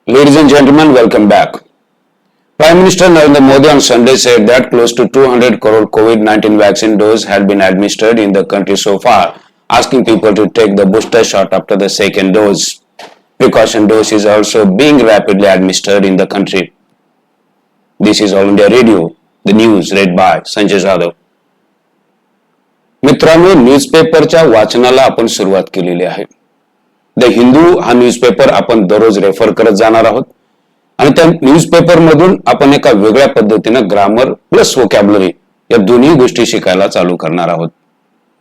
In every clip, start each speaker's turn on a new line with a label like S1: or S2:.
S1: Ladies and gentlemen, welcome back. Prime Minister Narendra Modi on Sunday said that close to 200 crore COVID-19 vaccine doses had been administered in the country so far, asking people to take the booster shot after the second dose. Precaution dose is also being rapidly administered in the country. This is All India Radio, the news read by Sanjay Jadhav. मित्रांनो, न्यूजपेपरच्या वाचनाला आपण सुरुवात केलेली आहे. The Hindu हा newspaper आपण दररोज refer करत जाणार आहोत आणि त्या न्यूजपेपर मधून आपण एका वेगळ्या पद्धतीनं ग्रामर प्लस वोकॅब्युलरी या दोन्ही गोष्टी शिकायला चालू करणार आहोत.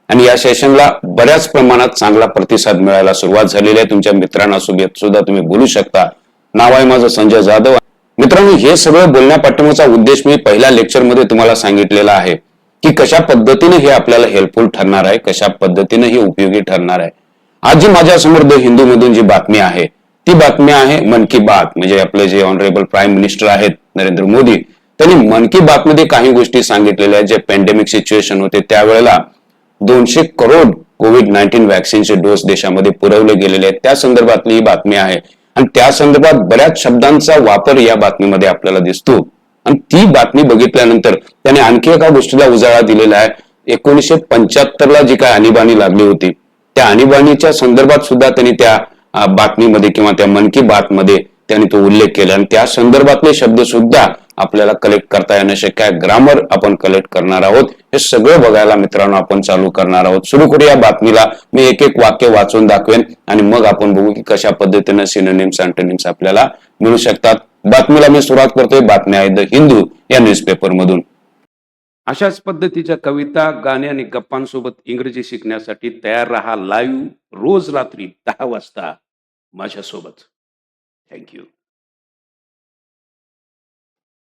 S1: आणि या सेशनला बऱ्याच प्रमाणात चांगला प्रतिसाद मिळायला सुरुवात झालेली आहे. तुमच्या मित्रांना सुद्धा तुम्ही बोलू शकता. नाव आहे माझं संजय जाधव. मित्रांनो, हे सगळं बोलण्यापाठीमागचा उद्देश मी पहिल्या लेक्चर मध्ये तुम्हाला सांगितलेला आहे की कशा पद्धतीने हे आपल्याला हेल्पफुल ठरणार आहे, कशा पद्धतीने हे उपयोगी ठरणार आहे. आज जी माझ्या समोर द हिंदू मधून जी बातमी आहे ती बातमी आहे मन की बात. म्हणजे आपले जे ऑनरेबल प्राईम मिनिस्टर आहेत नरेंद्र मोदी, त्यांनी मन की बात मध्ये काही गोष्टी सांगितलेल्या आहेत. जे पॅन्डेमिक सिच्युएशन होते त्यावेळेला 200 करोड कोविड-19 व्हॅक्सिनचे डोस देशामध्ये पुरवले गेलेले आहेत, त्या संदर्भातली ही बातमी आहे. आणि त्या संदर्भात बऱ्याच शब्दांचा वापर या बातमीमध्ये आपल्याला दिसतो. आणि ती बातमी बघितल्यानंतर त्याने आणखी एका गोष्टीला उजाळा दिलेला आहे. 1975 ला जी काय आणीबाणी लागली होती त्या आणीबाणीच्या संदर्भात सुद्धा त्यांनी त्या बातमीमध्ये किंवा त्या मन की बात मध्ये त्यांनी तो उल्लेख केला. आणि त्या संदर्भातले शब्द सुद्धा आपल्याला कलेक्ट करता येणं शक्य आहे. ग्रामर आपण कलेक्ट करणार आहोत. हे सगळं बघायला मित्रांनो आपण चालू करणार आहोत. सुरू करूया बातमीला. मी एक एक वाक्य वाचून दाखवेन आणि मग आपण बघू की कशा पद्धतीनं सिनोनिम्स अँटोनिम्स आपल्याला मिळू शकतात. बातमीला मी सुरुवात करतोय. बातमी आहे द हिंदू या न्यूजपेपर मधून. अशाच पद्धतीच्या कविता, गाणे आणि गप्पांसोबत इंग्रजी शिकण्यासाठी तयार रहा लाईव्ह रोज रात्री 10 वाजता माझ्यासोबत. थँक्यू.